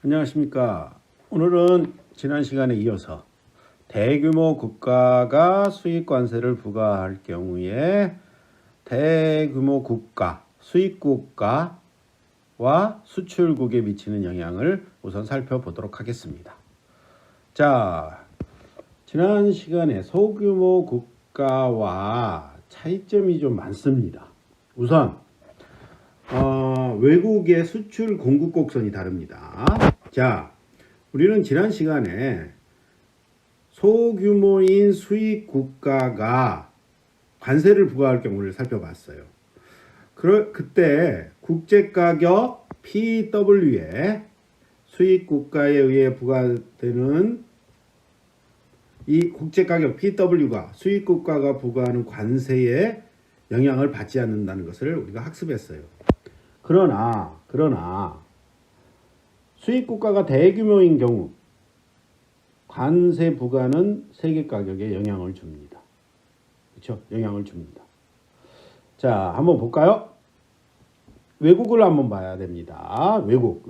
안녕하십니까. 오늘은 지난 시간에 이어서 대규모 국가가 수입 관세를 부과할 경우에 대규모 국가, 수입국가와 수출국에 미치는 영향을 우선 살펴보도록 하겠습니다. 자, 지난 시간에 소규모 국가와 차이점이 좀 많습니다. 우선 외국의 수출 공급 곡선이 다릅니다. 자, 우리는 지난 시간에 소규모인 수입 국가가 관세를 부과할 경우를 살펴봤어요. 그때 국제가격 PW에 수입 국가에 의해 부과되는 이 국제가격 PW가 수입 국가가 부과하는 관세에 영향을 받지 않는다는 것을 우리가 학습했어요. 그러나 수입 국가가 대규모인 경우 관세 부과는 세계 가격에 영향을 줍니다. 그렇죠? 영향을 줍니다. 자, 한번 볼까요? 외국을 한번 봐야 됩니다. 외국.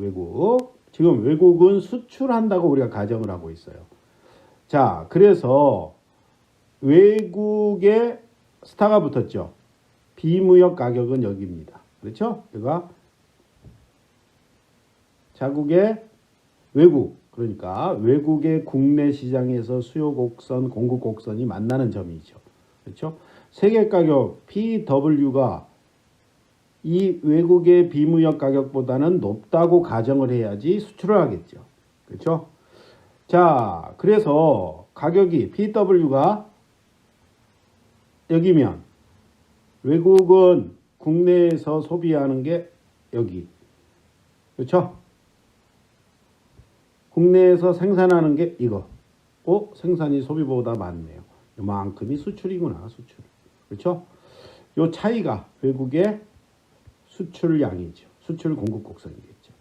지금 외국은 수출한다고 우리가 가정을 하고 있어요. 자, 그래서 외국에 스타가 붙었죠. 비무역 가격은 여기입니다. 그렇죠? 여기가 자국의 외국, 그러니까 외국의 국내 시장에서 수요 곡선, 공급 곡선이 만나는 점이죠. 그렇죠? 세계 가격 PW가 이 외국의 비무역 가격보다는 높다고 가정을 해야지 수출을 하겠죠. 그렇죠? 자, 그래서 가격이 PW가 여기면 외국은 국내에서 소비하는 게 여기. 그렇죠? 국내에서 생산하는 게 이거. 생산이 소비보다 많네요. 이만큼이 수출이구나, 수출. 그렇죠? 요 차이가 외국의 수출량이죠. 수출 공급 곡선이겠죠.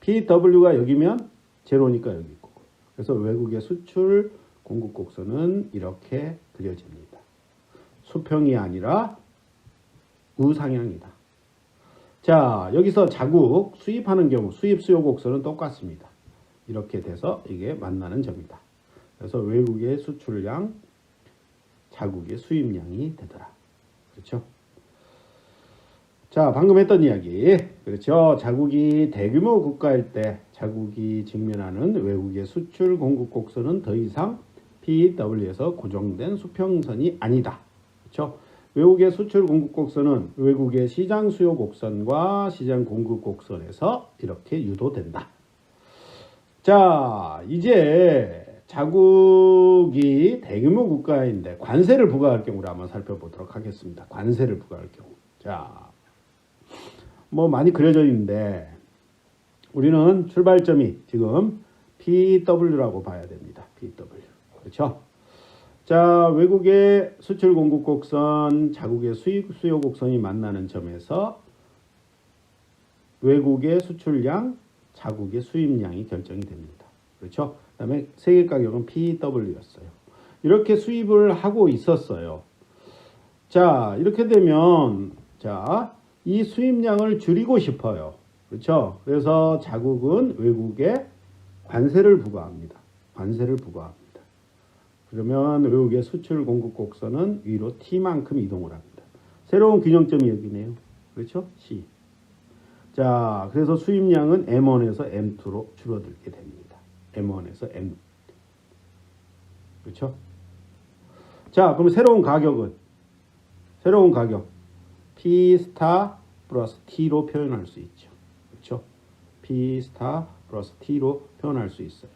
PW가 여기면 제로니까 여기 있고. 그래서 외국의 수출 공급 곡선은 이렇게 그려집니다. 수평이 아니라 우상향이다. 자, 여기서 자국 수입하는 경우 수입 수요 곡선은 똑같습니다. 이렇게 돼서 이게 만나는 점이다. 그래서 외국의 수출량, 자국의 수입량이 되더라. 그렇죠? 자, 방금 했던 이야기. 그렇죠? 자국이 대규모 국가일 때 자국이 직면하는 외국의 수출 공급 곡선은 더 이상 PW에서 고정된 수평선이 아니다. 그렇죠? 외국의 수출 공급 곡선은 외국의 시장 수요 곡선과 시장 공급 곡선에서 이렇게 유도된다. 자, 이제 자국이 대규모 국가인데 관세를 부과할 경우를 한번 살펴보도록 하겠습니다. 관세를 부과할 경우. 자, 뭐 많이 그려져 있는데 우리는 출발점이 지금 PW라고 봐야 됩니다. PW. 그렇죠? 자, 외국의 수출 공급 곡선, 자국의 수입 수요 곡선이 만나는 점에서 외국의 수출량, 자국의 수입량이 결정이 됩니다. 그렇죠? 그 다음에 세계 가격은 PW였어요. 이렇게 수입을 하고 있었어요. 자, 이렇게 되면 자, 이 수입량을 줄이고 싶어요. 그렇죠? 그래서 자국은 외국에 관세를 부과합니다. 관세를 부과합니다. 그러면 외국의 수출 공급 곡선은 위로 T만큼 이동을 합니다. 새로운 균형점이 여기네요. 그렇죠? C. 자, 그래서 수입량은 M1에서 M2로 줄어들게 됩니다. M1에서 M. 그렇죠? 자, 그럼 새로운 가격 P 스타 플러스 T로 표현할 수 있죠. 그렇죠? P 스타 플러스 T로 표현할 수 있어요.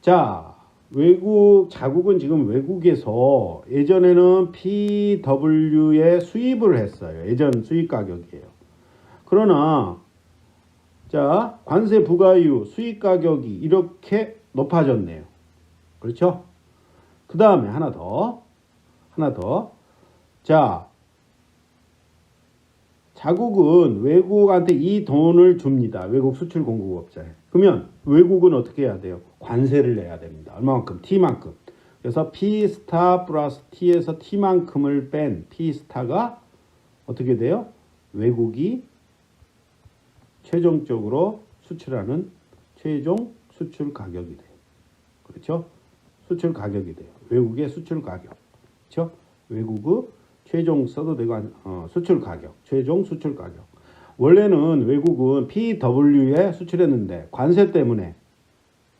자, 자국은 지금 외국에서 예전에는 PW에 수입을 했어요. 예전 수입 가격이에요. 그러나 자, 관세 부과 이후 수입 가격이 이렇게 높아졌네요. 그렇죠? 그 다음에 하나 더. 자, 자국은 외국한테 이 돈을 줍니다. 외국 수출 공급업자에. 그러면 외국은 어떻게 해야 돼요? 관세를 내야 됩니다. 얼마만큼? T만큼. 그래서 P 스타 플러스 T에서 T만큼을 뺀 P 스타가 어떻게 돼요? 외국이 최종적으로 수출하는 최종 수출 가격이 돼요. 그렇죠? 수출 가격이 돼요. 외국의 수출 가격. 그렇죠? 외국의 최종 써도 되고 수출 가격. 최종 수출 가격. 원래는 외국은 PW에 수출했는데 관세 때문에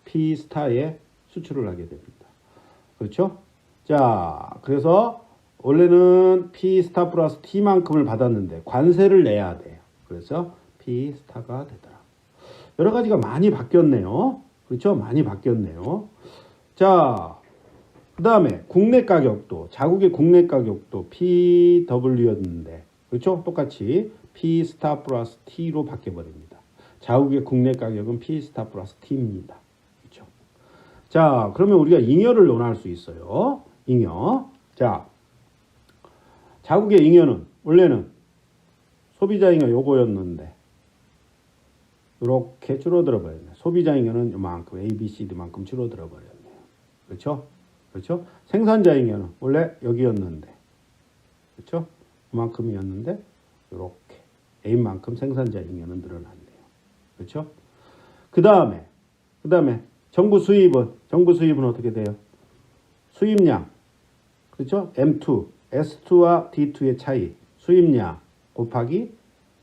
P스타에 수출을 하게 됩니다. 그렇죠? 자, 그래서 원래는 P스타 플러스 T만큼을 받았는데 관세를 내야 돼요. 그래서 P스타가 되더라. 여러 가지가 많이 바뀌었네요. 그렇죠? 많이 바뀌었네요. 자, 그 다음에 국내 가격도, 자국의 국내 가격도 PW였는데, 그렇죠? 똑같이 P스타 플러스 T로 바뀌어버립니다. 자국의 국내 가격은 P스타 플러스 T입니다. 그렇죠? 자, 그러면 우리가 잉여를 논할 수 있어요. 잉여. 자, 자국의 잉여는 원래는 소비자 잉여 요거였는데 이렇게 줄어들어 버렸네. 소비자 잉여는 이만큼 A, B, C, D만큼 줄어들어 버렸네요. 그렇죠? 그렇죠? 생산자 잉여는 원래 여기였는데 그렇죠? 이만큼이었는데 이렇게 A만큼 생산자 잉여는 늘어났네요. 그렇죠? 그 다음에 정부 수입은 어떻게 돼요? 수입량 그렇죠? M2 S2와 D2의 차이 수입량 곱하기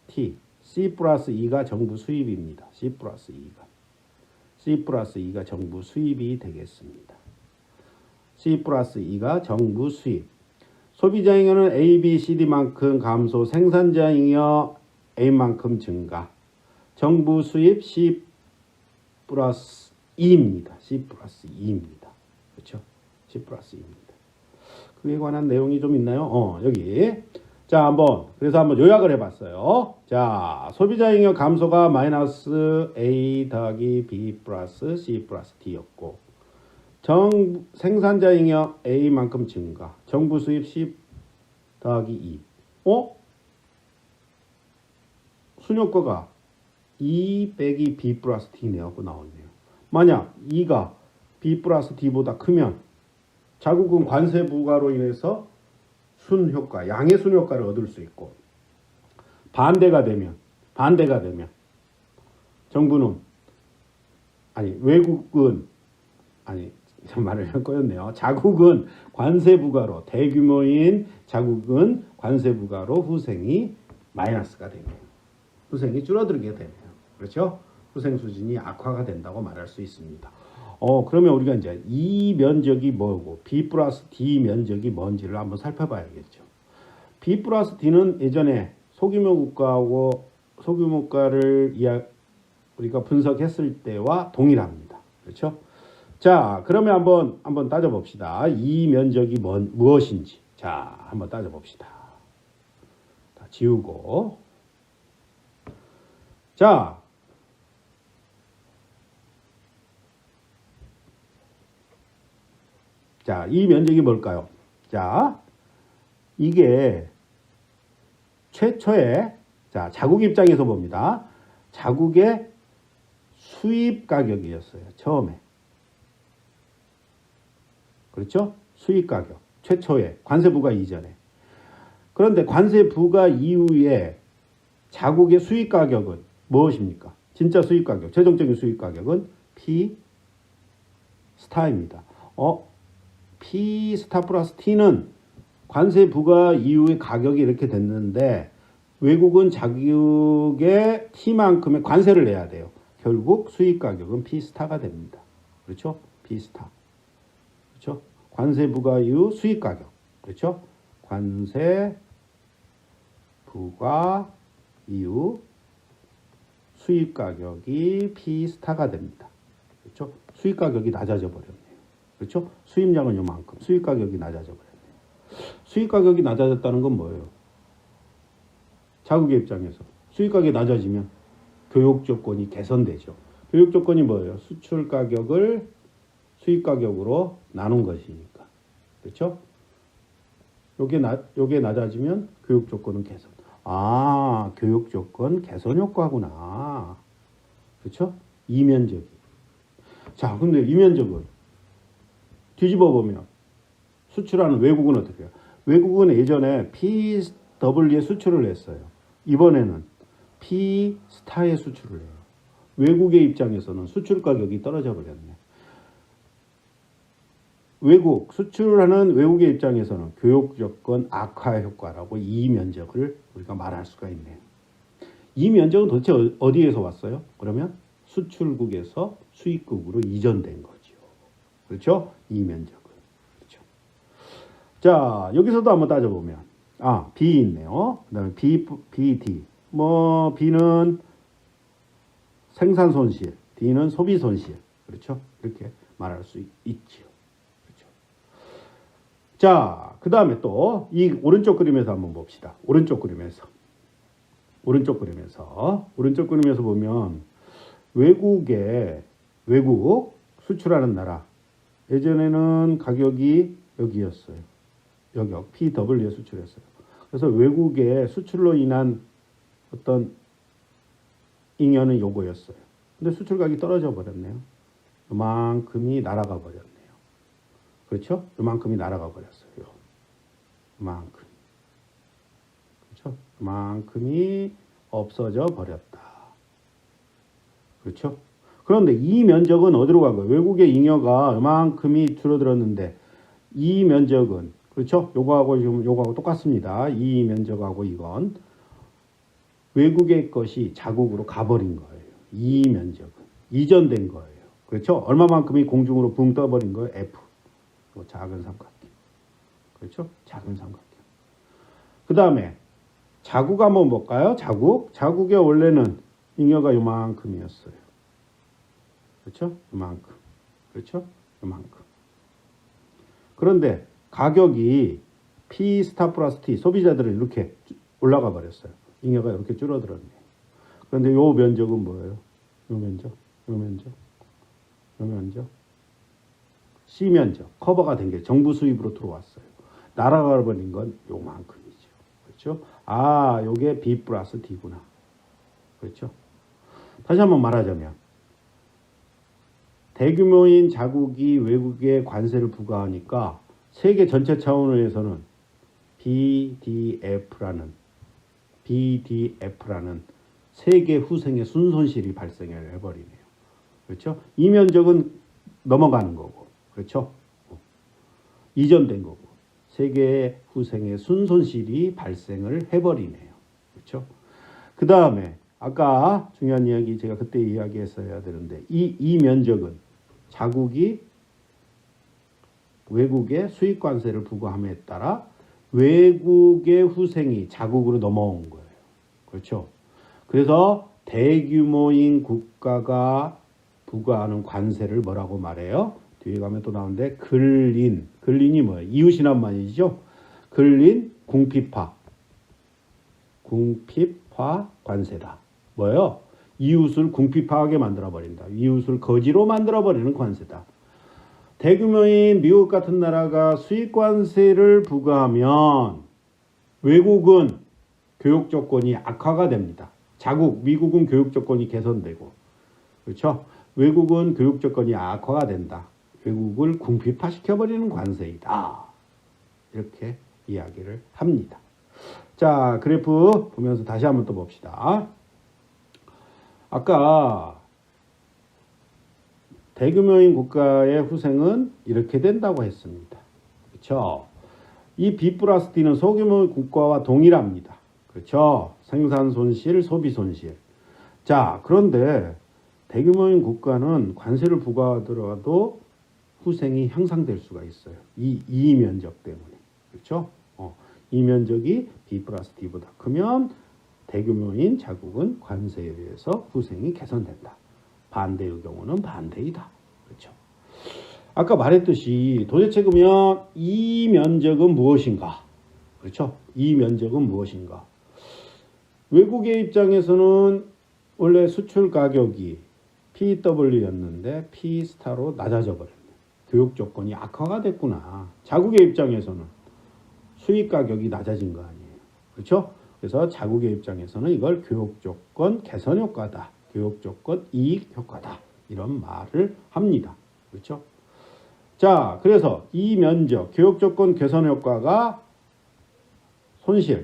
T C 플러스 2가 정부 수입입니다. C 플러스 2가 정부 수입이 되겠습니다. C 플러스 2가 정부 수입. 소비자 잉여는 A, B, C, D만큼 감소, 생산자 잉여 A만큼 증가. 정부 수입 C 플러스 2입니다. C 플러스 2입니다. 그렇죠? C 플러스 2입니다. 그에 관한 내용이 좀 있나요? 여기. 자, 그래서 한번 요약을 해봤어요. 자, 소비자 잉여 감소가 마이너스 A 더하기 B 플러스 C 플러스 D였고, 생산자 잉여 A만큼 증가, 정부 수입 C 더하기 2. 순효과가 2 빼기 B 플러스 D네요. 나오네요. 만약 2가 B 플러스 D보다 크면 자국은 관세 부과로 인해서 순효과, 양의 순효과를 얻을 수 있고 반대가 되면 외국은 말을 꼬였네요. 자국은 관세 부과로 대규모인 자국은 관세 부과로 후생이 마이너스가 되네요. 후생이 줄어들게 되네요. 그렇죠? 후생 수준이 악화가 된다고 말할 수 있습니다. 그러면 우리가 이제 이 면적이 뭐고 B 플러스 D 면적이 뭔지를 한번 살펴봐야겠죠. B 플러스 D는 예전에 소규모 국가를 우리가 분석했을 때와 동일합니다. 그렇죠? 자, 그러면 한번 따져봅시다. 이 면적이 무엇인지. 자, 한번 따져봅시다. 다 지우고. 자, 이 면적이 뭘까요? 자, 이게 최초에 자국 입장에서 봅니다. 자국의 수입 가격이었어요. 처음에. 그렇죠? 수입 가격. 최초에 관세 부과 이전에. 그런데 관세 부과 이후에 자국의 수입 가격은 무엇입니까? 진짜 수입 가격, 최종적인 수입 가격은 P 스타입니다. P 스타 플러스 T는 관세 부과 이후의 가격이 이렇게 됐는데 외국은 자국의 T만큼의 관세를 내야 돼요. 결국 수입 가격은 P 스타가 됩니다. 그렇죠? P 스타. 그렇죠? 관세 부과 이후 수입 가격. 그렇죠? 관세 부과 이후 수입 가격이 P 스타가 됩니다. 그렇죠? 수입 가격이 낮아져 버렸네요. 그렇죠? 수입량은 요만큼, 수입 가격이 낮아져 버렸네요. 수입 가격이 낮아졌다는 건 뭐예요? 자국의 입장에서 수입 가격이 낮아지면 교육 조건이 개선되죠. 교육 조건이 뭐예요? 수출 가격을 수입 가격으로 나눈 것이니까. 그렇죠? 요게 낮아지면 교육 조건은 개선. 교육 조건 개선 효과구나. 그렇죠? 이 면적이. 자, 근데 이 면적은 뒤집어 보면 수출하는 외국은 어떻게 해요? 외국은 예전에 PW에 수출을 했어요. 이번에는 P 스타에 수출을 해요. 외국의 입장에서는 수출 가격이 떨어져 버렸네. 외국, 수출하는 외국의 입장에서는 교육 조건 악화 효과라고 이 면적을 우리가 말할 수가 있네요. 이 면적은 도대체 어디에서 왔어요? 그러면 수출국에서 수입국으로 이전된 거죠. 그렇죠? 이 면적은. 그렇죠. 자, 여기서도 한번 따져보면, B 있네요. 그 다음에 B, D. B는 생산 손실, D는 소비 손실. 그렇죠? 이렇게 말할 수 있지요. 그렇죠. 자, 그 다음에 또 이 오른쪽 그림에서 한번 봅시다. 오른쪽 그림에서 보면 외국 수출하는 나라, 예전에는 가격이 여기였어요. 여격 PW에 수출했어요. 그래서 외국의 수출로 인한 어떤 잉여는 요거였어요. 근데 수출 가격이 떨어져 버렸네요. 요만큼이 날아가 버렸네요. 그렇죠? 요만큼이 날아가 버렸어요. 요만큼. 그렇죠? 요만큼이 없어져 버렸다. 그렇죠? 그런데 이 면적은 어디로 간 거예요? 외국의 잉여가 요만큼이 줄어들었는데 이 면적은, 그렇죠? 요거하고 지금 요거하고 똑같습니다. 이 면적하고 이건 외국의 것이 자국으로 가버린 거예요. 이 면적은 이전된 거예요. 그렇죠? 얼마만큼이 공중으로 붕 떠버린 거예요? F. 작은 삼각형. 그렇죠? 작은 삼각형. 그 다음에 자국 한번 볼까요? 자국의 원래는 잉여가 요만큼이었어요. 그렇죠? 요만큼. 그렇죠? 요만큼. 그런데 가격이 P 스타 플러스 T, 소비자들은 이렇게 올라가 버렸어요. 잉여가 이렇게 줄어들었네요. 그런데 요 면적은 뭐예요? 요 면적. C 면적. 커버가 된 게 정부 수입으로 들어왔어요. 날아가 버린 건 요만큼이죠. 그렇죠? 요게 B 플러스 D구나. 그렇죠? 다시 한번 말하자면 대규모인 자국이 외국에 관세를 부과하니까 세계 전체 차원에서는 BDF라는 세계 후생의 순손실이 발생을 해버리네요. 그렇죠? 이 면적은 넘어가는 거고, 그렇죠? 이전된 거고, 세계 후생의 순손실이 발생을 해버리네요. 그렇죠? 그 다음에 아까 중요한 이야기 제가 그때 이야기했어야 되는데 이 면적은 자국이 외국에 수입 관세를 부과함에 따라 외국의 후생이 자국으로 넘어온 거예요. 그렇죠? 그래서 대규모인 국가가 부과하는 관세를 뭐라고 말해요? 뒤에 가면 또 나오는데 근린이 뭐예요? 이웃이란 말이죠. 근린 궁핍화 관세다. 뭐예요? 이웃을 궁핍하게 만들어버린다. 이웃을 거지로 만들어버리는 관세다. 대규모인 미국 같은 나라가 수입관세를 부과하면 외국은 교육 조건이 악화가 됩니다. 미국은 교육 조건이 개선되고, 그렇죠? 외국은 교육 조건이 악화가 된다. 외국을 궁핍화시켜버리는 관세이다. 이렇게 이야기를 합니다. 자, 그래프 보면서 다시 한번 또 봅시다. 아까 대규모인 국가의 후생은 이렇게 된다고 했습니다. 그렇죠? 이 B 플러스 D는 소규모 국가와 동일합니다. 그렇죠? 생산 손실, 소비 손실. 자, 그런데 대규모인 국가는 관세를 부과하더라도 후생이 향상될 수가 있어요. 이 면적 때문에. 그렇죠? 이 면적이 B 플러스 D보다 크면 대규모인 자국은 관세에 의해서 후생이 개선된다. 반대의 경우는 반대이다. 그렇죠? 아까 말했듯이 도대체 그러면 이 면적은 무엇인가? 그렇죠? 이 면적은 무엇인가? 외국의 입장에서는 원래 수출 가격이 PW였는데 P스타로 낮아져 버렸네. 교육 조건이 악화가 됐구나. 자국의 입장에서는 수입 가격이 낮아진 거 아니에요. 그렇죠? 그래서 자국의 입장에서는 이걸 교육 조건 개선 효과다. 교육 조건 이익 효과다. 이런 말을 합니다. 그렇죠? 자, 그래서 이 면적, 교육 조건 개선 효과가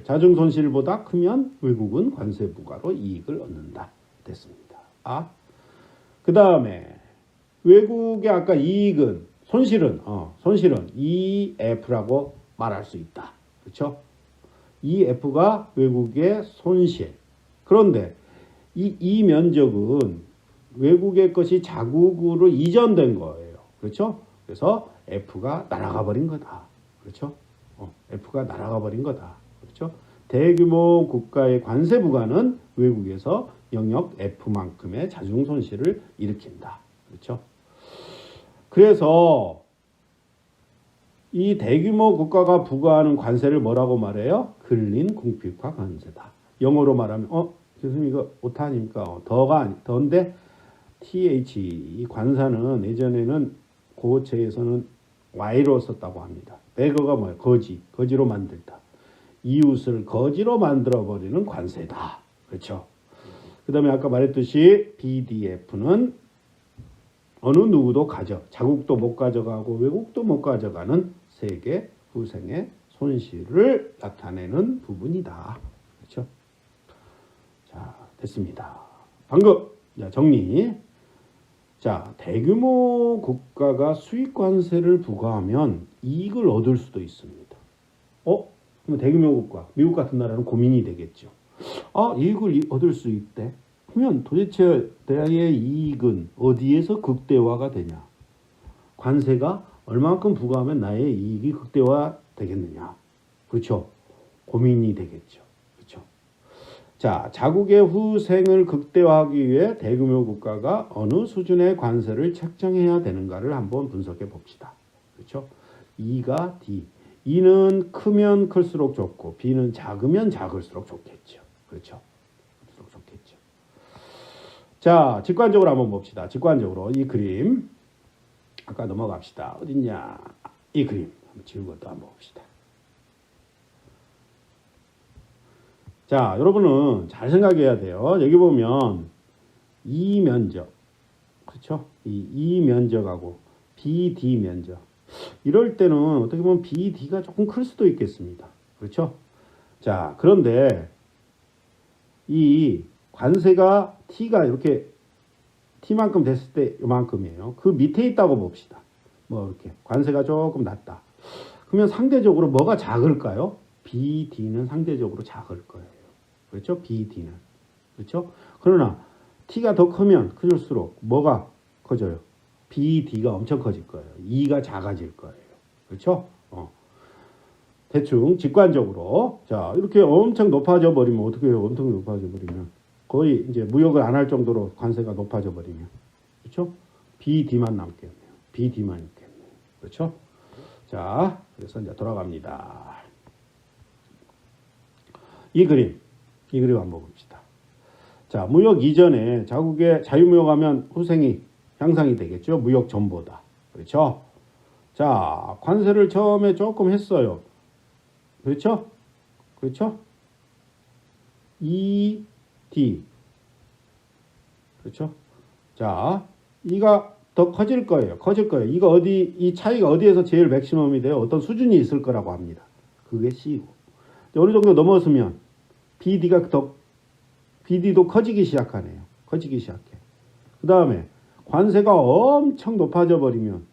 자중 손실보다 크면 외국은 관세 부과로 이익을 얻는다. 됐습니다. 그 다음에 외국의 아까 이익은 손실은 EF라고 말할 수 있다. 그렇죠? EF가 외국의 손실. 그런데 이 면적은 외국의 것이 자국으로 이전된 거예요. 그렇죠? 그래서 F가 날아가 버린 거다. 그렇죠? F가 날아가 버린 거다. 그렇죠? 대규모 국가의 관세 부과는 외국에서 영역 F만큼의 자중 손실을 일으킨다. 그렇죠? 그래서 이 대규모 국가가 부과하는 관세를 뭐라고 말해요? 근린 궁핍화 관세다. 영어로 말하면 교수님 이거 오타 아닙니까? 더인데 TH 이 관사는 예전에는 고체에서는 Y로 썼다고 합니다. 배거가 뭐예요? 거지로 만들다. 이웃을 거지로 만들어버리는 관세다. 그렇죠? 그 다음에 아까 말했듯이 BDF는 어느 누구도 자국도 못 가져가고 외국도 못 가져가는 세계 후생의 손실을 나타내는 부분이다. 그렇죠? 자, 됐습니다. 방금 정리. 자, 대규모 국가가 수익 관세를 부과하면 이익을 얻을 수도 있습니다. 그럼 대규모 국가, 미국 같은 나라는 고민이 되겠죠. 이익을 얻을 수 있대. 그러면 도대체 나의 이익은 어디에서 극대화가 되냐? 관세가 얼마만큼 부과하면 나의 이익이 극대화 되겠느냐? 그렇죠? 고민이 되겠죠. 그렇죠? 자, 자국의 후생을 극대화하기 위해 대규모 국가가 어느 수준의 관세를 책정해야 되는가를 한번 분석해 봅시다. 그렇죠? E가 D. E는 크면 클수록 좋고 B는 작으면 작을수록 좋겠죠. 그렇죠? 클수록 좋겠죠. 자, 직관적으로 한번 봅시다. 직관적으로 이 그림. 아까 넘어갑시다. 어딨냐? 이 그림. 한번 지우고 또 한번 봅시다. 자, 여러분은 잘 생각해야 돼요. 여기 보면 이 면적. 그렇죠? 이 면적하고 BD 면적. 이럴 때는 어떻게 보면 BD가 조금 클 수도 있겠습니다. 그렇죠? 자, 그런데 이 관세가 T가 이렇게 T만큼 됐을 때 이만큼이에요. 그 밑에 있다고 봅시다. 이렇게 관세가 조금 낮다. 그러면 상대적으로 뭐가 작을까요? BD는 상대적으로 작을 거예요. 그렇죠? BD는. 그렇죠? 그러나 T가 더 크면 클수록 뭐가 커져요? BD가 엄청 커질 거예요. E가 작아질 거예요. 그렇죠? 대충 직관적으로 자, 이렇게 엄청 높아져 버리면 어떻게 해요? 엄청 높아져 버리면 거의 이제 무역을 안 할 정도로 관세가 높아져 버리면 그렇죠? BD만 남겠네요. BD만 있겠네요. 그렇죠? 자, 그래서 이제 돌아갑니다. 이 그림 한번 봅시다. 자, 무역 이전에 자국의 자유무역하면 후생이 향상이 되겠죠. 무역 전보다. 그렇죠? 자, 관세를 처음에 조금 했어요. 그렇죠? 그렇죠? ED. 그렇죠? 자, 이가 더 커질 거예요. 이거 이 차이가 어디에서 제일 맥시멈이 돼요? 어떤 수준이 있을 거라고 합니다. 그게 C고. 어느 정도 넘었으면 BD도 커지기 시작하네요. 커지기 시작해. 그 다음에 관세가 엄청 높아져 버리면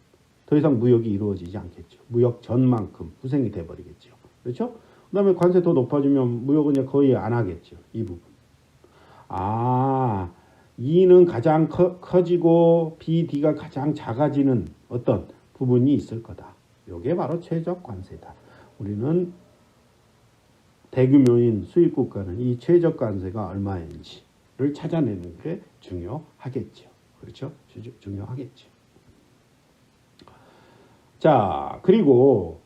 더 이상 무역이 이루어지지 않겠죠. 무역 전만큼 후생이 돼버리겠죠. 그렇죠? 그 다음에 관세 더 높아지면 무역은 거의 안 하겠죠. 이 부분. E는 가장 커지고 BD가 가장 작아지는 어떤 부분이 있을 거다. 이게 바로 최적 관세다. 우리는 대규모인 수입국가는 이 최적 관세가 얼마인지를 찾아내는 게 중요하겠죠. 그렇죠? 중요하겠죠. 자, 그리고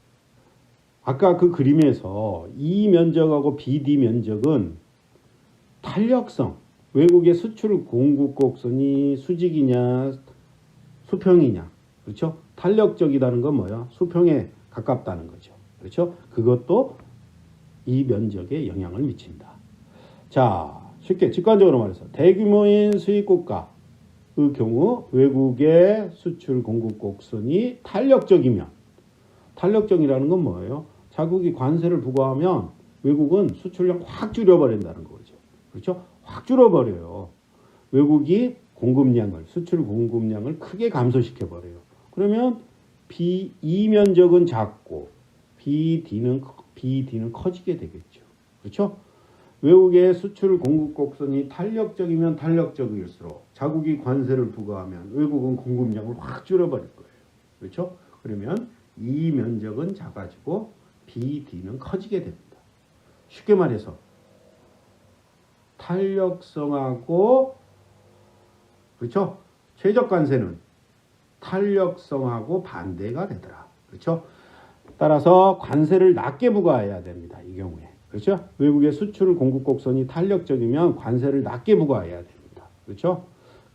아까 그 그림에서 이 면적하고 BD 면적은 탄력성, 외국의 수출 공급 곡선이 수직이냐 수평이냐, 그렇죠? 탄력적이라는 건 뭐야? 수평에 가깝다는 거죠. 그렇죠? 그것도 이 면적에 영향을 미친다. 자, 쉽게 직관적으로 말해서 대규모인 수입국가 그 경우 외국의 수출 공급 곡선이 탄력적이면, 탄력적이라는 건 뭐예요? 자국이 관세를 부과하면 외국은 수출량 확 줄여버린다는 거죠. 그렇죠? 확 줄여버려요. 외국이 공급량을 수출 공급량을 크게 감소시켜 버려요. 그러면 B2 면적은 작고 BD는 커지게 되겠죠. 그렇죠? 외국의 수출 공급 곡선이 탄력적이면 탄력적일수록 자국이 관세를 부과하면 외국은 공급량을 확 줄여버릴 거예요. 그렇죠? 그러면 이 면적은 작아지고 BD는 커지게 됩니다. 쉽게 말해서 탄력성하고 그렇죠? 최적 관세는 탄력성하고 반대가 되더라. 그렇죠? 따라서 관세를 낮게 부과해야 됩니다. 이 경우에. 그렇죠? 외국의 수출 공급 곡선이 탄력적이면 관세를 낮게 부과해야 됩니다. 그렇죠?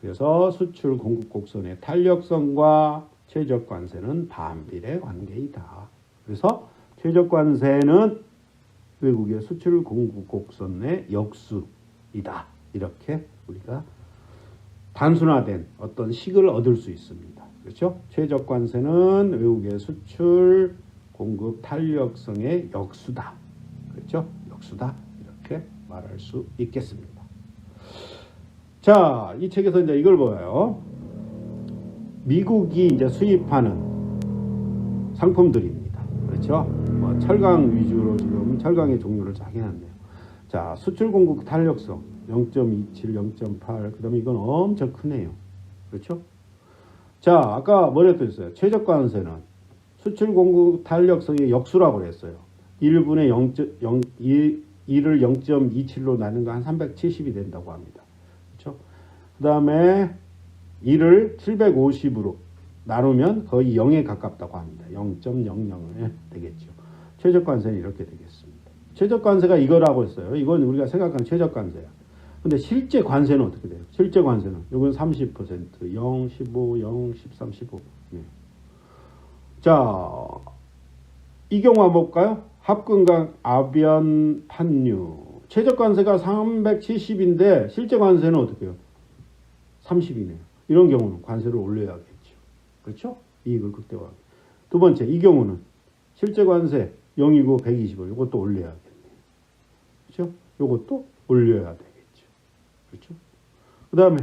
그래서 수출 공급 곡선의 탄력성과 최적 관세는 반비례 관계이다. 그래서 최적 관세는 외국의 수출 공급 곡선의 역수이다. 이렇게 우리가 단순화된 어떤 식을 얻을 수 있습니다. 그렇죠? 최적 관세는 외국의 수출 공급 탄력성의 역수다. 그렇죠? 역수다. 이렇게 말할 수 있겠습니다. 자, 이 책에서 이제 이걸 보아요. 미국이 이제 수입하는 상품들입니다. 그렇죠? 뭐 철강 위주로 지금 철강의 종류를 잘 해놨네요. 자, 수출 공급 탄력성 0.27, 0.8. 그다음에 이건 엄청 크네요. 그렇죠? 자, 아까 뭐랬더 했어요? 최저 관세는 수출 공급 탄력성의 역수라고 그랬어요. 1분의 1을 0.27로 나눈 거 한 370이 된다고 합니다. 그렇죠? 그다음에 1을 750으로 나누면 거의 0에 가깝다고 합니다. 0.00에 되겠죠. 최저 관세는 이렇게 되겠습니다. 최저 관세가 이거라고 했어요. 이건 우리가 생각하는 최저 관세야. 근데 실제 관세는 어떻게 돼요? 실제 관세는 이건 30%, 0, 15, 0, 13, 15. 네. 자, 이 경우 한번 볼까요? 합금강 아변 판유. 최저 관세가 370인데 실제 관세는 어떻게 해요? 30이네요. 이런 경우는 관세를 올려야겠죠. 그렇죠? 이익을 극대화하게. 두 번째, 이 경우는 실제 관세 0이고 120을 이것도 올려야겠네요. 그렇죠? 이것도 올려야 되겠죠. 그렇죠? 그 다음에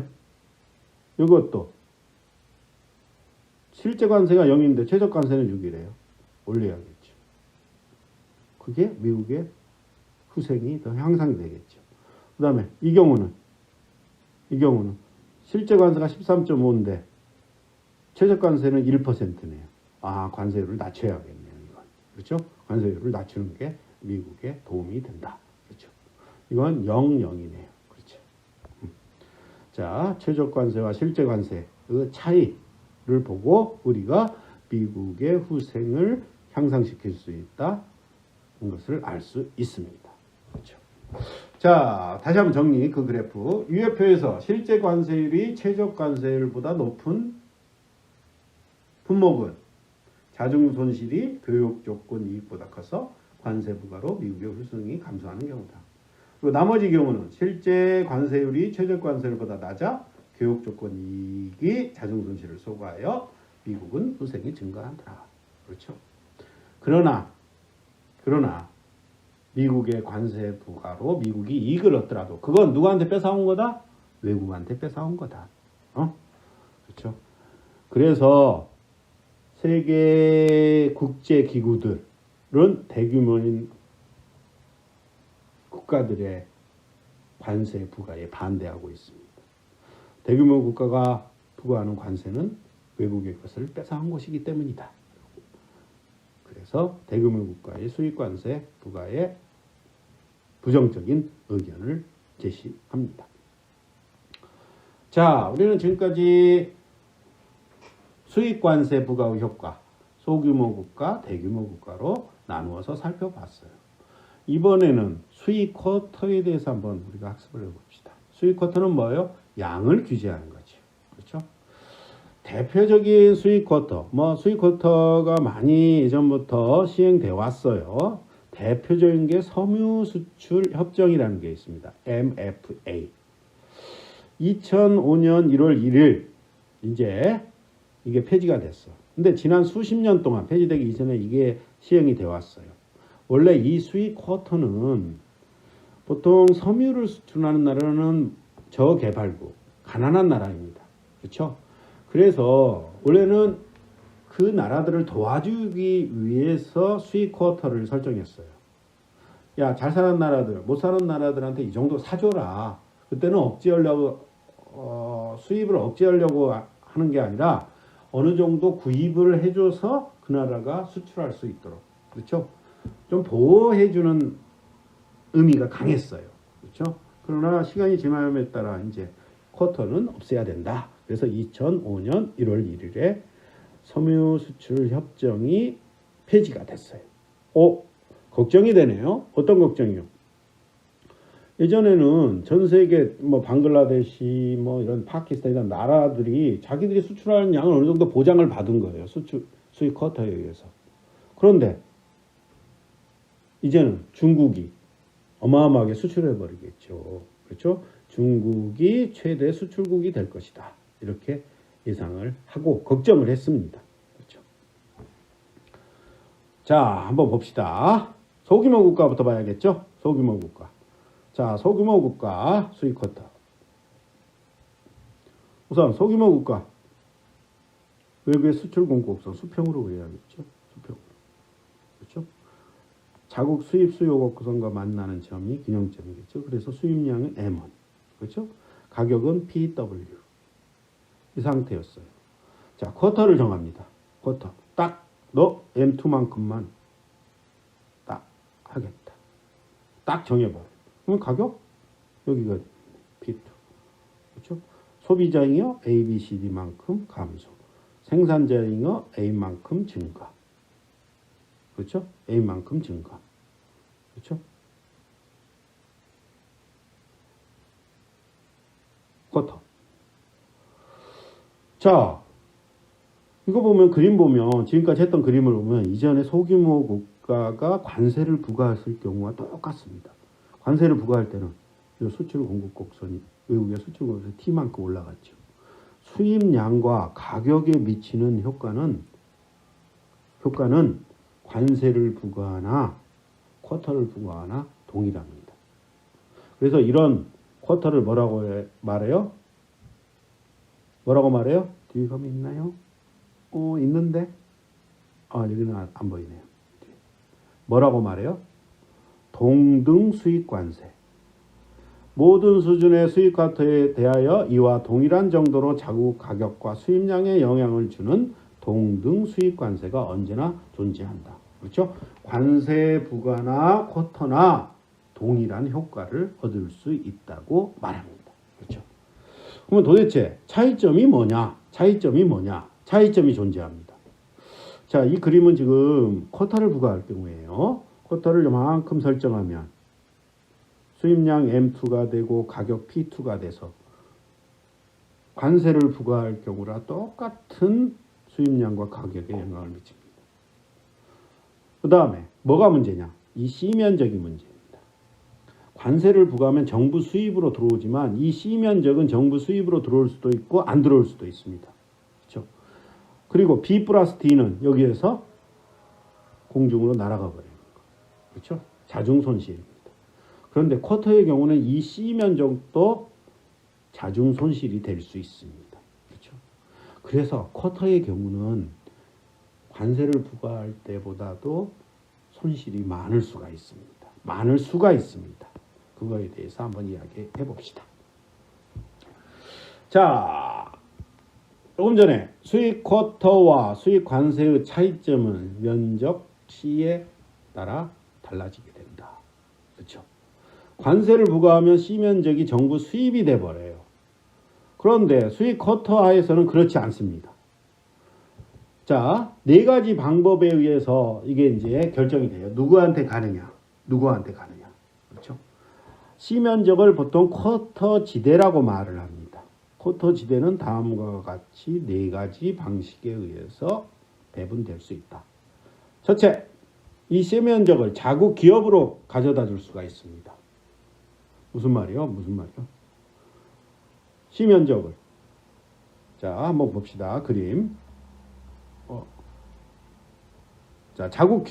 이것도 실제 관세가 0인데 최저 관세는 6이래요. 올려야겠죠. 그게 미국의 후생이 더 향상이 되겠죠. 그 다음에 이 경우는 실제 관세가 13.5인데 최저 관세는 1%네요. 아, 관세율을 낮춰야겠네요. 이건. 그렇죠? 관세율을 낮추는 게 미국에 도움이 된다. 그렇죠? 이건 0, 0이네요. 그렇죠? 자, 최저 관세와 실제 관세 그 차이를 보고 우리가 미국의 후생을 향상시킬 수 있다. 것을 알 수 있습니다. 그렇죠? 자, 다시 한번 정리 그 그래프. 유효표에서 실제 관세율이 최저 관세율보다 높은 품목은 자중 손실이 교육 조건 이익보다 커서 관세 부과로 미국의 후생이 감소하는 경우다. 그리고 나머지 경우는 실제 관세율이 최저 관세율보다 낮아 교육 조건 이익이 자중 손실을 소거하여 미국은 후생이 증가한다. 그렇죠? 그러나 미국의 관세 부과로 미국이 이익을 얻더라도 그건 누구한테 뺏어온 거다? 외국한테 뺏어온 거다. 그렇죠? 그래서 세계 국제 기구들은 대규모인 국가들의 관세 부과에 반대하고 있습니다. 대규모 국가가 부과하는 관세는 외국의 것을 뺏어온 것이기 때문이다. 그래서 대규모 국가의 수입관세 부과에 부정적인 의견을 제시합니다. 자, 우리는 지금까지 수입관세 부과 효과, 소규모 국가, 대규모 국가로 나누어서 살펴봤어요. 이번에는 수입 쿼터에 대해서 한번 우리가 학습을 해봅시다. 수입 쿼터는 뭐예요? 양을 규제하는 거죠. 그렇죠? 대표적인 수입 쿼터, 수입 쿼터가 많이 예전부터 시행되어 왔어요. 대표적인 게 섬유 수출 협정이라는 게 있습니다. MFA. 2005년 1월 1일 이제 이게 폐지가 됐어. 근데 지난 수십 년 동안 폐지되기 이전에 이게 시행이 되어 왔어요. 원래 이 수입 쿼터는 보통 섬유를 수출하는 나라는 저개발국, 가난한 나라입니다. 그렇죠? 그래서 원래는 그 나라들을 도와주기 위해서 수입 쿼터를 설정했어요. 야, 잘 사는 나라들, 못 사는 나라들한테 이 정도 사줘라. 그때는 억제하려고 수입을 억제하려고 하는 게 아니라 어느 정도 구입을 해줘서 그 나라가 수출할 수 있도록, 그렇죠? 좀 보호해주는 의미가 강했어요. 그렇죠? 그러나 시간이 지남에 따라 이제 쿼터는 없애야 된다. 그래서 2005년 1월 1일에 섬유 수출 협정이 폐지가 됐어요. 걱정이 되네요. 어떤 걱정이요? 예전에는 전 세계 뭐 방글라데시 뭐 이런 파키스탄 이런 나라들이 자기들이 수출하는 양을 어느 정도 보장을 받은 거예요. 수입 쿼터에 의해서. 그런데 이제는 중국이 어마어마하게 수출해 버리겠죠. 그렇죠? 중국이 최대 수출국이 될 것이다. 이렇게 예상을 하고 걱정을 했습니다. 그렇죠? 자, 한번 봅시다. 소규모 국가부터 봐야겠죠? 소규모 국가. 자, 소규모 국가 수입 쿼터. 우선 소규모 국가 외국의 수출 공급성 수평으로 그려야겠죠. 수평으로. 그렇죠? 자국 수입 수요 곡선과 만나는 점이 균형점이겠죠. 그래서 수입량은 M1. 그렇죠? 가격은 PW. 이 상태였어요. 자, 쿼터를 정합니다. 쿼터. 딱 너 M2만큼만 딱 하겠다. 딱 정해봐요. 그럼 가격? 여기가 P2. 그렇죠? 소비자잉여 A, B, C, D만큼 감소. 생산자잉여 A만큼 증가. 그렇죠? A만큼 증가. 그렇죠? 쿼터. 자, 이거 보면 그림 보면 지금까지 했던 그림을 보면 이전에 소규모 국가가 관세를 부과했을 경우와 똑같습니다. 관세를 부과할 때는 수출 공급 곡선이 외국의 수출 공급이 T만큼 올라갔죠. 수입량과 가격에 미치는 효과는 관세를 부과하나 쿼터를 부과하나 동일합니다. 그래서 이런 쿼터를 뭐라고 말해요? 뭐라고 말해요? 뒤에 가면 있나요? 있는데 여기는 안 보이네요. 뭐라고 말해요? 동등 수입 관세. 모든 수준의 수입 쿼터에 대하여 이와 동일한 정도로 자국 가격과 수입량에 영향을 주는 동등 수입 관세가 언제나 존재한다. 그렇죠? 관세 부과나 쿼터나 동일한 효과를 얻을 수 있다고 말합니다. 그렇죠? 그러면 도대체 차이점이 뭐냐? 차이점이 존재합니다. 자, 이 그림은 지금 쿼터를 부과할 경우에요. 쿼터를 이만큼 설정하면 수입량 M2가 되고 가격 P2가 돼서 관세를 부과할 경우라 똑같은 수입량과 가격에 영향을 미칩니다. 그 다음에 뭐가 문제냐? 이 C면적이 문제입니다. 관세를 부과하면 정부 수입으로 들어오지만 이 C면적은 정부 수입으로 들어올 수도 있고 안 들어올 수도 있습니다. 그렇죠? 그리고 B 플러스 D는 여기에서 공중으로 날아가 버리는 거. 그렇죠? 자중 손실입니다. 그런데 쿼터의 경우는 이 C면적도 자중 손실이 될 수 있습니다. 그렇죠? 그래서 쿼터의 경우는 관세를 부과할 때보다도 손실이 많을 수가 있습니다. 그거에 대해서 한번 이야기해 봅시다. 자, 조금 전에 수입 쿼터와 수입 관세의 차이점은 면적 C에 따라 달라지게 된다. 그렇죠? 관세를 부과하면 C면적이 정부 수입이 돼 버려요. 그런데 수입 쿼터 하에서는 그렇지 않습니다. 자, 네 가지 방법에 의해서 이게 이제 결정이 돼요. 누구한테 가느냐. 그렇죠? C면적을 보통 쿼터 지대라고 말을 합니다. 쿼터 지대는 다음과 같이 네 가지 방식에 의해서 배분될 수 있다. 첫째, 이 C면적을 자국 기업으로 가져다 줄 수가 있습니다. 무슨 말이요? C면적을. 자, 한번 봅시다. 그림. 자, 자국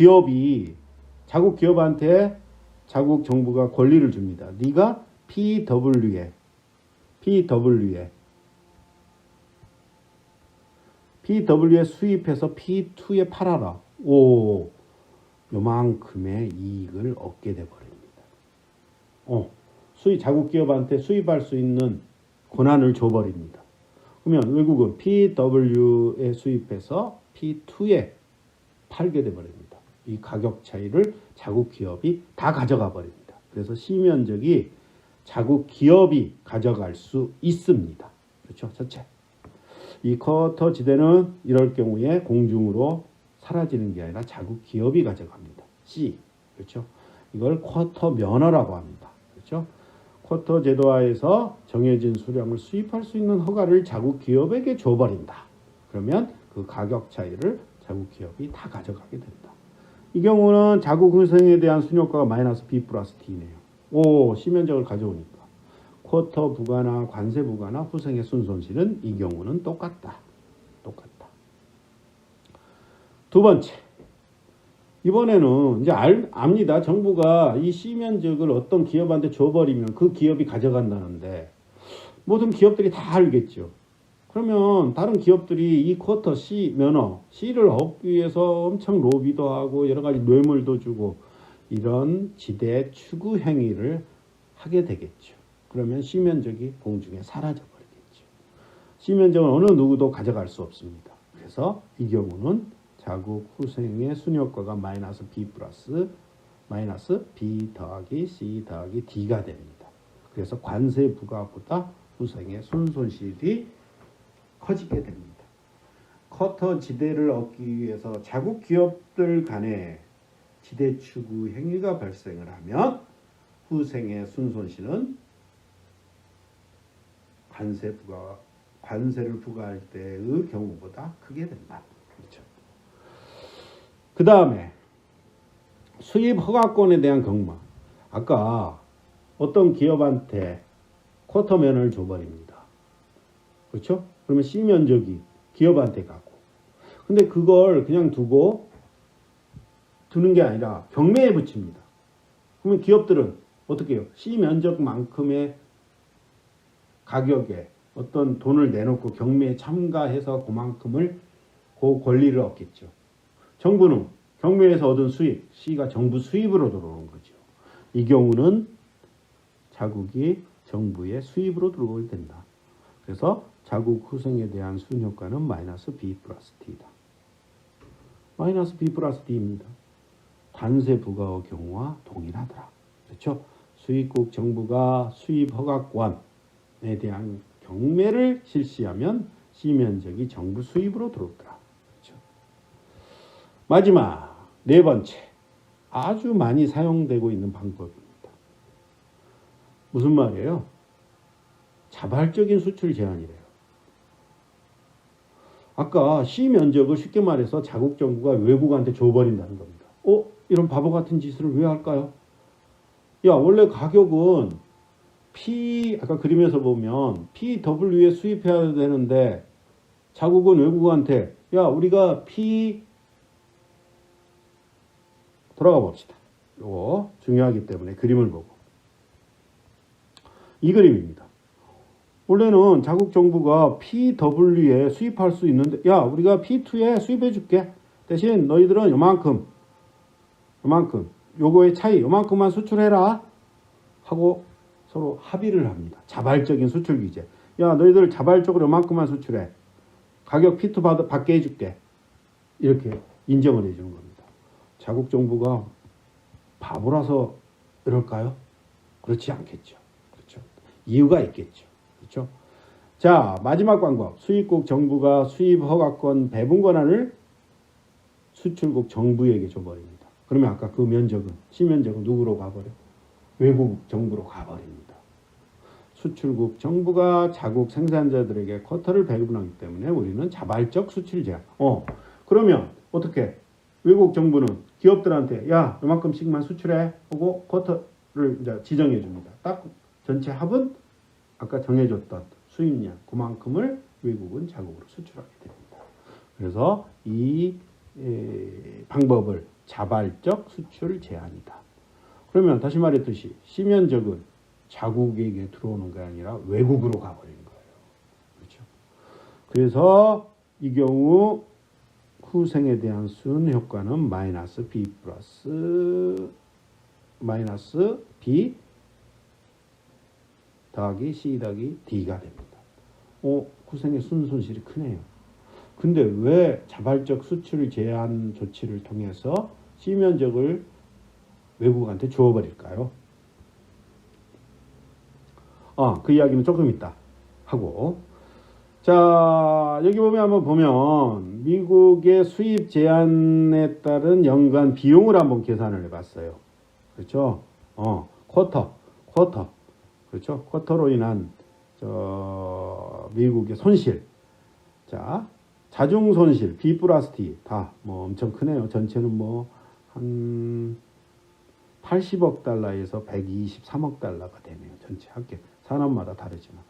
기업한테 자국 정부가 권리를 줍니다. 네가 PW에 PW에 수입해서 P2에 팔아라. 오, 요만큼의 이익을 얻게 돼버립니다. 자국 기업한테 수입할 수 있는 권한을 줘버립니다. 그러면 외국은 PW에 수입해서 P2에 팔게 돼버립니다. 이 가격 차이를 자국 기업이 다 가져가 버립니다. 그래서 시면적이 자국 기업이 가져갈 수 있습니다. 그렇죠? 첫째. 이 쿼터 지대는 이럴 경우에 공중으로 사라지는 게 아니라 자국 기업이 가져갑니다. C. 그렇죠? 이걸 쿼터 면허라고 합니다. 그렇죠? 쿼터 제도하에서 정해진 수량을 수입할 수 있는 허가를 자국 기업에게 줘버린다. 그러면 그 가격 차이를 자국 기업이 다 가져가게 된다. 이 경우는 자국 후생에 대한 순효과가 마이너스 B 플러스 D네요. 오, 시면적을 가져오니까. 쿼터 부과나 관세 부과나 후생의 순손실은 이 경우는 똑같다. 두 번째. 이번에는 이제 압니다. 정부가 이 시면적을 어떤 기업한테 줘버리면 그 기업이 가져간다는데 모든 기업들이 다 알겠죠. 그러면 다른 기업들이 이 쿼터 C 면허 C를 얻기 위해서 엄청 로비도 하고 여러 가지 뇌물도 주고 이런 지대 추구 행위를 하게 되겠죠. 그러면 시면적이 공중에 사라져 버리겠죠. 시면적은 어느 누구도 가져갈 수 없습니다. 그래서 이 경우는 자국 후생의 순효과가 마이너스 B 플러스 마이너스 B 더하기 C 더하기 D가 됩니다. 그래서 관세 부과보다 후생의 순손실이 커지게 됩니다. 쿼터 지대를 얻기 위해서 자국 기업들 간에 지대 추구 행위가 발생을 하면 후생의 순손실은 관세를 부과할 때의 경우보다 크게 된다. 그렇죠. 그 다음에 수입 허가권에 대한 경마. 아까 어떤 기업한테 쿼터 면허를 줘버립니다. 그렇죠? 그러면 C 면적이 기업한테 가고. 근데 그걸 그냥 두는 게 아니라 경매에 붙입니다. 그러면 기업들은 어떻게 해요? C 면적만큼의 가격에 어떤 돈을 내놓고 경매에 참가해서 그만큼을 그 권리를 얻겠죠. 정부는 경매에서 얻은 수입, C가 정부 수입으로 들어오는 거죠. 이 경우는 자국이 정부의 수입으로 들어오게 된다. 그래서 자국 후생에 대한 순효과는 마이너스 B 플러스 D다. 마이너스 B 플러스 D입니다. 관세 부과의 경우와 동일하더라. 그렇죠? 수입국 정부가 수입 허가권에 대한 경매를 실시하면 시면적이 정부 수입으로 들어오더라. 그렇죠? 마지막 네 번째, 아주 많이 사용되고 있는 방법입니다. 무슨 말이에요? 자발적인 수출 제한이래요. 아까 시면적을 쉽게 말해서 자국 정부가 외국한테 줘버린다는 겁니다. 이런 바보 같은 짓을 왜 할까요? 야, 원래 가격은 아까 그림에서 보면 PW에 수입해야 되는데 자국은 외국한테 야, 우리가 돌아가 봅시다. 이거 중요하기 때문에 그림을 보고. 이 그림입니다. 원래는 자국 정부가 PW에 수입할 수 있는데 야, 우리가 P2에 수입해 줄게. 대신 너희들은 요만큼 요거의 차이 요만큼만 수출해라 하고 서로 합의를 합니다. 자발적인 수출 규제. 야, 너희들 자발적으로 요만큼만 수출해. 가격 P2 받게 해줄게. 이렇게 인정을 해주는 겁니다. 자국 정부가 바보라서 이럴까요? 그렇지 않겠죠. 그렇죠? 이유가 있겠죠. 그렇죠? 자, 마지막 방법. 수입국 정부가 수입 허가권 배분 권한을 수출국 정부에게 줘버립니다. 그러면 아까 그 면적은 시면적은 누구로 가버려? 외국 정부로 가버립니다. 수출국 정부가 자국 생산자들에게 쿼터를 배분하기 때문에 우리는 자발적 수출 제한. 그러면 어떻게? 외국 정부는 기업들한테 야, 이만큼씩만 수출해 하고 쿼터를 이제 지정해 줍니다. 딱 전체 합은 아까 정해줬던 수입량 그만큼을 외국은 자국으로 수출하게 됩니다. 그래서 이 방법을 자발적 수출 제한이다. 그러면 다시 말했듯이 시면적은 자국에게 들어오는 게 아니라 외국으로 가버리는 거예요. 그렇죠? 그래서 이 경우 후생에 대한 순 효과는 마이너스 B 플러스 마이너스 B 더하기 C 더하기 D가 됩니다. 후생의 순 손실이 크네요. 근데 왜 자발적 수출 제한 조치를 통해서 C 면적을 외국한테 주어버릴까요? 그 이야기는 조금 있다 하고, 자 여기 한번 보면 미국의 수입 제한에 따른 연간 비용을 한번 계산을 해봤어요. 그렇죠? 쿼터 그렇죠? 쿼터로 인한 미국의 손실. 자 자중 손실 B 플러스 T 다 뭐 엄청 크네요. 전체는 뭐 한 80억 달러에서 123억 달러가 되네요. 전체 합계 산업마다 다르지만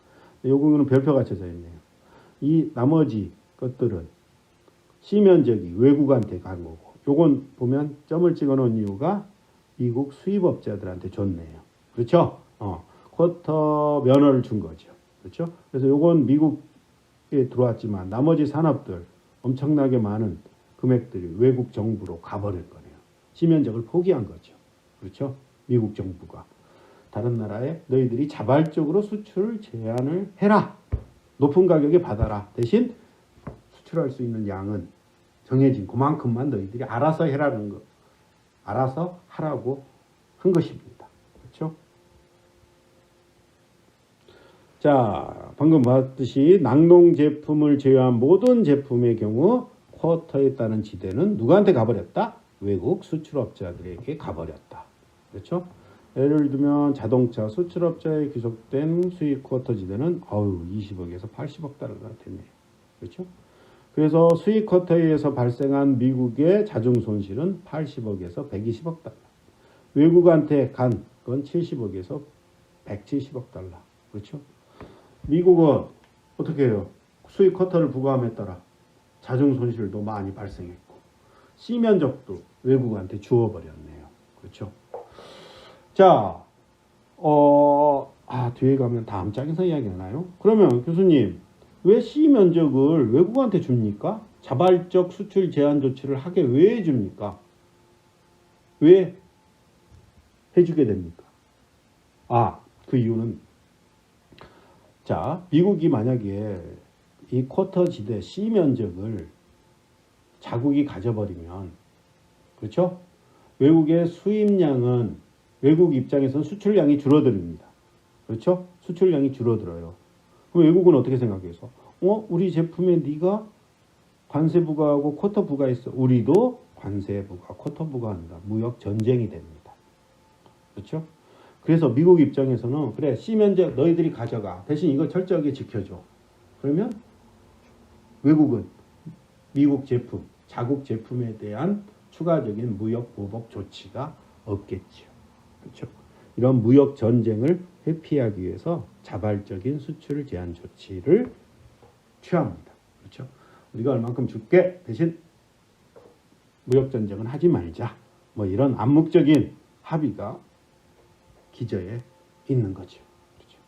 요거는 별표가 쳐져 있네요. 이 나머지 것들은 C 면적이 외국한테 간 거고, 요건 보면 점을 찍어 놓은 이유가 미국 수입업자들한테 줬네요. 그렇죠? 쿼터 면허를 준 거죠. 그렇죠? 그래서 요건 미국에 들어왔지만 나머지 산업들 엄청나게 많은 금액들이 외국 정부로 가버릴 거네요. C 면적을 포기한 거죠. 그렇죠? 미국 정부가 다른 나라에 너희들이 자발적으로 수출 제한을 해라. 높은 가격에 받아라. 대신 수출할 수 있는 양은 정해진 그만큼만 너희들이 알아서 해라는 거. 알아서 하라고 한 것입니다. 그렇죠? 자, 방금 봤듯이 낙농 제품을 제외한 모든 제품의 경우 쿼터에 따른 지대는 누구한테 가버렸다? 외국 수출업자들에게 가버렸다. 그렇죠? 예를 들면 자동차 수출업자에 귀속된 수입 쿼터 지대는 20억에서 80억 달러가 되네요. 그렇죠? 그래서 수입 쿼터에 의해서 발생한 미국의 자중 손실은 80억에서 120억 달러. 외국한테 간 건 70억에서 170억 달러. 그렇죠? 미국은 어떻게 해요? 수입 쿼터를 부과함에 따라 자중 손실도 많이 발생했고 C 면적도 외국한테 주어버렸네요. 그렇죠? 자, 뒤에 가면 다음 장에서 이야기하나요? 그러면 교수님, 왜 C 면적을 외국한테 줍니까? 자발적 수출 제한 조치를 하게 왜 해줍니까? 왜 해주게 됩니까? 그 이유는, 자, 미국이 만약에 이 쿼터 지대 C 면적을 자국이 가져버리면, 그렇죠? 외국의 수입량은 외국 입장에서는 수출량이 줄어듭니다. 그렇죠? 수출량이 줄어들어요. 그럼 외국은 어떻게 생각해서? 우리 제품에 네가 관세 부과하고 쿼터 부과했어. 우리도 관세 부과, 쿼터 부과한다. 무역 전쟁이 됩니다. 그렇죠? 그래서 미국 입장에서는 그래, C 면적 너희들이 가져가. 대신 이거 철저하게 지켜줘. 그러면 외국은 미국 제품, 자국 제품에 대한 추가적인 무역 보복 조치가 없겠죠. 그렇죠? 이런 무역 전쟁을 회피하기 위해서 자발적인 수출 제한 조치를 취합니다. 그렇죠? 우리가 얼만큼 줄게, 대신 무역 전쟁은 하지 말자. 뭐 이런 암묵적인 합의가 기저에 있는 거죠. 그렇죠?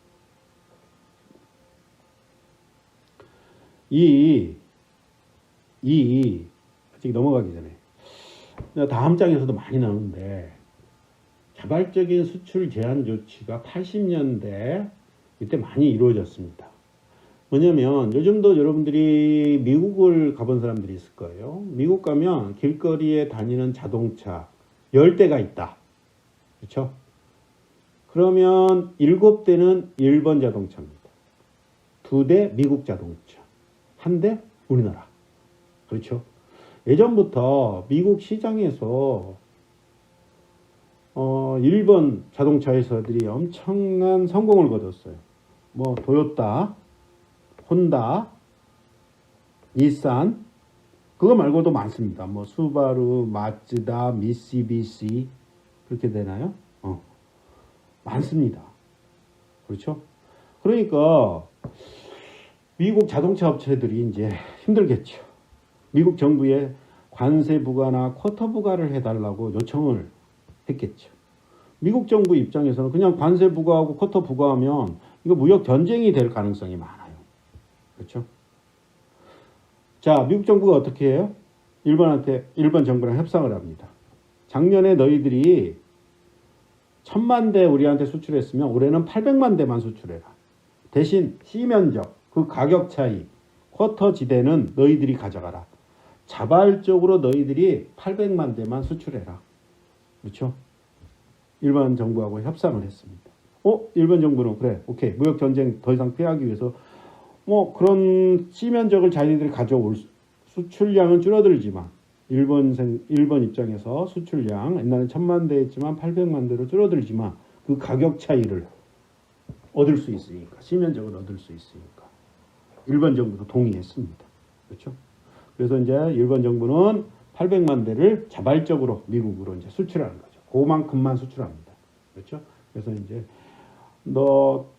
아직 넘어가기 전에 다음 장에서도 많이 나오는데, 자발적인 수출 제한 조치가 80년대 이때 많이 이루어졌습니다. 뭐냐면 요즘도 여러분들이 미국을 가본 사람들이 있을 거예요. 미국 가면 길거리에 다니는 자동차 10대가 있다. 그렇죠? 그러면 7대는 일본 자동차입니다. 2대 미국 자동차, 1대 우리나라. 그렇죠? 예전부터 미국 시장에서 일본 자동차 회사들이 엄청난 성공을 거뒀어요. 뭐 도요타, 혼다, 닛산, 그거 말고도 많습니다. 뭐 수바루, 마츠다, 미쓰비시, 그렇게 되나요? 많습니다. 그렇죠? 그러니까 미국 자동차 업체들이 이제 힘들겠죠. 미국 정부에 관세 부과나 쿼터 부과를 해달라고 요청을 했겠죠. 미국 정부 입장에서는 그냥 관세 부과하고 쿼터 부과하면 이거 무역 전쟁이 될 가능성이 많아요. 그렇죠? 자, 미국 정부가 어떻게 해요? 일본 정부랑 협상을 합니다. 작년에 너희들이 1000만 대 우리한테 수출했으면 올해는 800만 대만 수출해라. 대신 C면적, 그 가격 차이, 쿼터 지대는 너희들이 가져가라. 자발적으로 너희들이 800만 대만 수출해라. 그렇죠? 일본 정부하고 협상을 했습니다. 일본 정부는 그래, 오케이, 무역 전쟁 더 이상 피하기 위해서 그런 C면적을 자기들이 가져올 수출량은 줄어들지만 일본 입장에서 수출량 옛날에 1000만 대였지만 800만 대로 줄어들지만 그 가격 차이를 얻을 수 있으니까 C면적을 얻을 수 있으니까 일본 정부도 동의했습니다. 그렇죠? 그래서 이제 일본 정부는 800만 대를 자발적으로 미국으로 이제 수출하는 거죠. 그만큼만 수출합니다. 그렇죠? 그래서 이제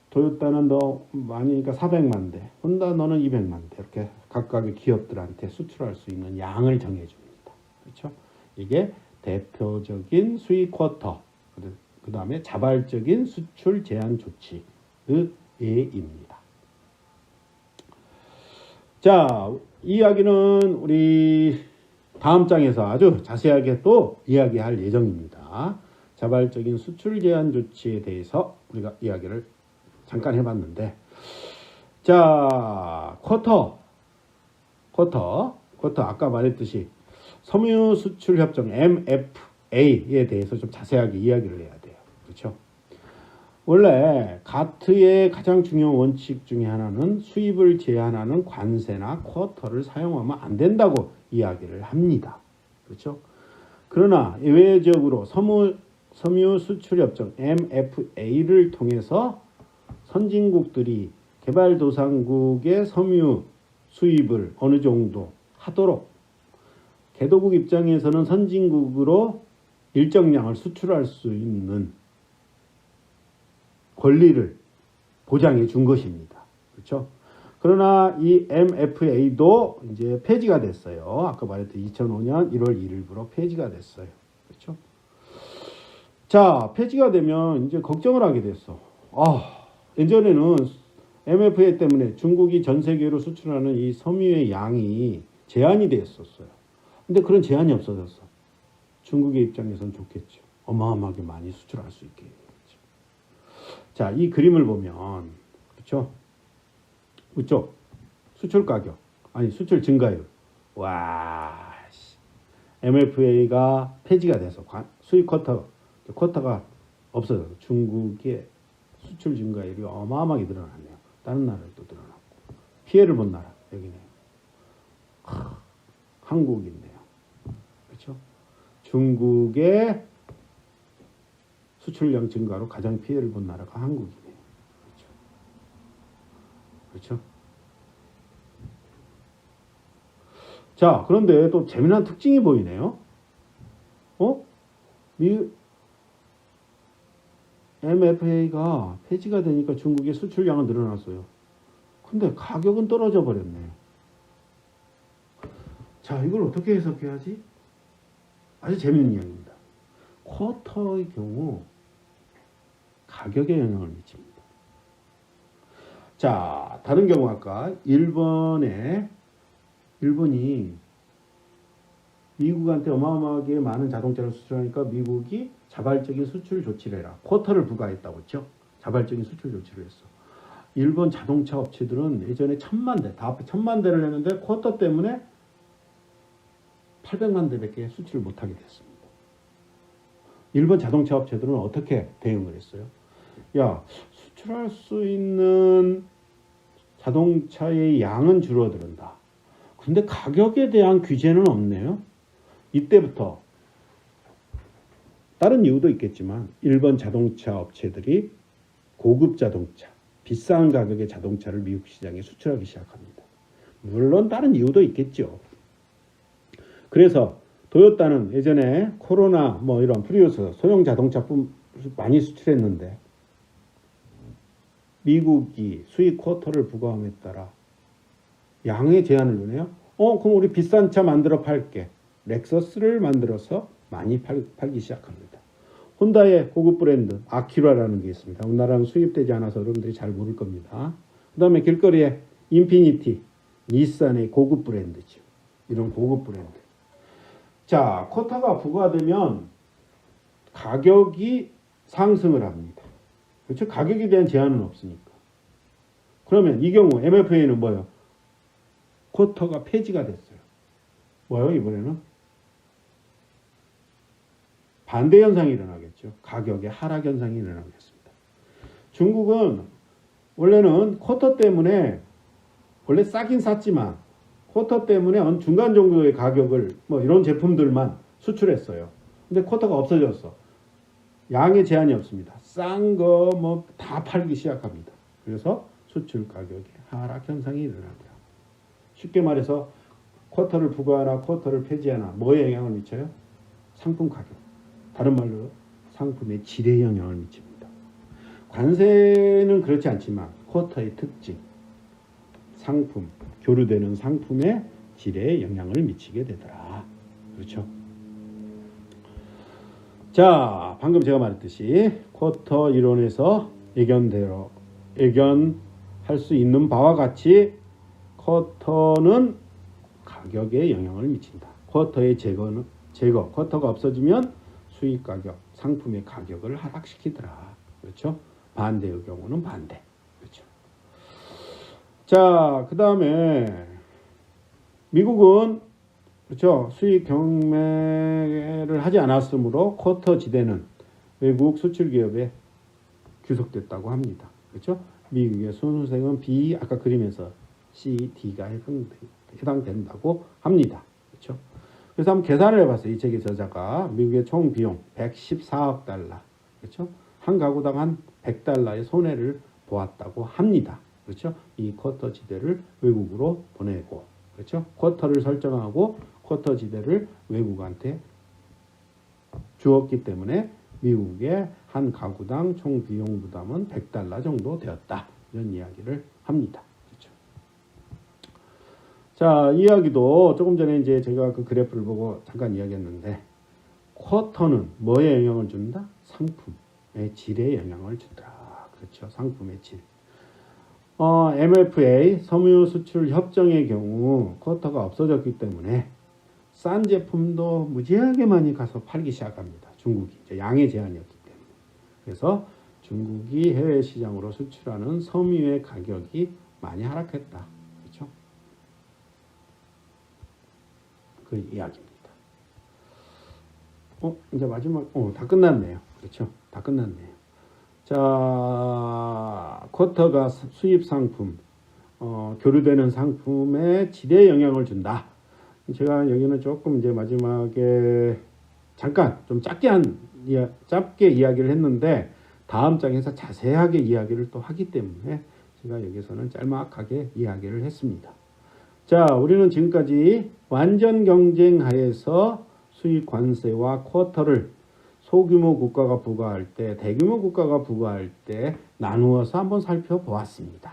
토요타는 너 많이니까 400만 대, 혼다 너는 200만 대 이렇게 각각의 기업들한테 수출할 수 있는 양을 정해줍니다. 그렇죠? 이게 대표적인 수입 쿼터, 그 다음에 자발적인 수출 제한 조치의 예입니다. 자, 이 이야기는 우리 다음 장에서 아주 자세하게 또 이야기할 예정입니다. 자발적인 수출 제한 조치에 대해서 우리가 이야기를 잠깐 해봤는데, 자, 쿼터 아까 말했듯이 섬유 수출 협정 MFA에 대해서 좀 자세하게 이야기를 해야 돼요. 그렇죠? 원래 가트의 가장 중요한 원칙 중에 하나는 수입을 제한하는 관세나 쿼터를 사용하면 안 된다고 이야기를 합니다. 그렇죠? 그러나 예외적으로 섬유 수출 협정 MFA를 통해서 선진국들이 개발도상국의 섬유 수입을 어느 정도 하도록 개도국 입장에서는 선진국으로 일정량을 수출할 수 있는 권리를 보장해 준 것입니다. 그렇죠? 그러나 이 MFA도 이제 폐지가 됐어요. 아까 말했던 2005년 1월 1일부로 폐지가 됐어요. 그렇죠? 자, 폐지가 되면 이제 걱정을 하게 됐어. 예전에는 MFA 때문에 중국이 전 세계로 수출하는 이 섬유의 양이 제한이 됐었어요. 근데 그런 제한이 없어졌어. 중국의 입장에서는 좋겠죠. 어마어마하게 많이 수출할 수 있게. 자, 이 그림을 보면, 그렇죠? 그쪽 수출 가격, 수출 증가율. 와, MFA가 폐지가 돼서 수입 쿼터가 없어져서 중국의 수출 증가율이 어마어마하게 늘어났네요. 다른 나라도 늘어났고. 피해를 본 나라, 여기네요. 한국인데요. 그렇죠? 중국의 수출량 증가로 가장 피해를 본 나라가 한국이네요. 그렇죠? 그렇죠? 자, 그런데 또 재미난 특징이 보이네요. MFA가 폐지가 되니까 중국의 수출량은 늘어났어요. 근데 가격은 떨어져 버렸네요. 자, 이걸 어떻게 해석해야지? 아주 재미있는 이야기입니다. 쿼터의 경우 가격에 영향을 미칩니다. 자, 다른 경우 아까 일본이 미국한테 어마어마하게 많은 자동차를 수출하니까 미국이 자발적인 수출 조치를 해라. 쿼터를 부과했다고 했죠. 자발적인 수출 조치를 했어. 일본 자동차 업체들은 예전에 1000만 대, 다 합해 1000만 대를 했는데 쿼터 때문에 800만 대밖에 수출을 못하게 됐습니다. 일본 자동차 업체들은 어떻게 대응을 했어요? 야, 수출할 수 있는 자동차의 양은 줄어든다. 근데 가격에 대한 규제는 없네요. 이때부터 다른 이유도 있겠지만 일본 자동차 업체들이 고급 자동차, 비싼 가격의 자동차를 미국 시장에 수출하기 시작합니다. 물론 다른 이유도 있겠죠. 그래서 도요타는 예전에 코로나 이런 프리우스 소형 자동차뿐 많이 수출했는데 미국이 수입 쿼터를 부과함에 따라 양의 제한을 두네요. 그럼 우리 비싼 차 만들어 팔게. 렉서스를 만들어서 많이 팔기 시작합니다. 혼다의 고급 브랜드 아큐라라는 게 있습니다. 우리나라는 수입되지 않아서 여러분들이 잘 모를 겁니다. 그 다음에 길거리에 인피니티, 닛산의 고급 브랜드죠. 이런 고급 브랜드. 자, 쿼터가 부과되면 가격이 상승을 합니다. 그렇죠? 가격에 대한 제한은 없으니까. 그러면 이 경우 MFA는 뭐예요? 쿼터가 폐지가 됐어요. 뭐예요? 이번에는 반대 현상이 일어나겠죠. 가격의 하락 현상이 일어나겠습니다. 중국은 원래는 쿼터 때문에 원래 싸긴 쌌지만 쿼터 때문에 어느 중간 정도의 가격을 뭐 이런 제품들만 수출했어요. 근데 쿼터가 없어졌어. 양의 제한이 없습니다. 싼 거 뭐 다 팔기 시작합니다. 그래서 수출 가격의 하락 현상이 일어나고요. 쉽게 말해서 쿼터를 부과하나 쿼터를 폐지하나 뭐에 영향을 미쳐요? 상품 가격. 다른 말로 상품의 질에 영향을 미칩니다. 관세는 그렇지 않지만 쿼터의 특징, 상품, 교류되는 상품의 질에 영향을 미치게 되더라. 그렇죠? 자, 방금 제가 말했듯이 쿼터 이론에서 예견할 수 있는 바와 같이 쿼터는 가격에 영향을 미친다. 쿼터의 제거, 쿼터가 없어지면 수익 가격, 상품의 가격을 하락시키더라. 그렇죠? 반대의 경우는 반대. 그렇죠? 자, 그 다음에 미국은 그렇죠? 수익 경매를 하지 않았으므로 쿼터 지대는 외국 수출 기업에 귀속됐다고 합니다. 그렇죠? 미국의 순수생은 B, 아까 그림에서 C, D가 해당된다고 합니다. 그렇죠? 그래서 한번 계산을 해봤어요. 이 책의 저자가 미국의 총 비용 114억 달러, 그렇죠? 한 가구당 한 100달러의 손해를 보았다고 합니다. 그렇죠? 이 쿼터 지대를 외국으로 보내고, 그렇죠? 쿼터를 설정하고 쿼터 지대를 외국한테 주었기 때문에 미국의 한 가구당 총 비용 부담은 100달러 정도 되었다. 이런 이야기를 합니다. 그렇죠? 자, 이야기도 조금 전에 이제 제가 그 그래프를 보고 잠깐 이야기했는데, 쿼터는 뭐에 영향을 준다? 상품의 질에 영향을 준다. 그렇죠? 상품의 질. MFA, 섬유 수출 협정의 경우 쿼터가 없어졌기 때문에 싼 제품도 무지하게 많이 가서 팔기 시작합니다. 중국이 이제 양의 제한이었기 때문에. 그래서 중국이 해외 시장으로 수출하는 섬유의 가격이 많이 하락했다. 그렇죠? 그 이야기입니다. 이제 마지막, 다 끝났네요. 그렇죠? 다 끝났네요. 자, 쿼터가 수입 상품, 교류되는 상품의 질에 영향을 준다. 제가 여기는 조금 이제 마지막에 잠깐 좀 짧게 이야기를 했는데, 다음 장에서 자세하게 이야기를 또 하기 때문에 제가 여기서는 짤막하게 이야기를 했습니다. 자, 우리는 지금까지 완전 경쟁 하에서 수입 관세와 쿼터를 소규모 국가가 부과할 때, 대규모 국가가 부과할 때 나누어서 한번 살펴보았습니다.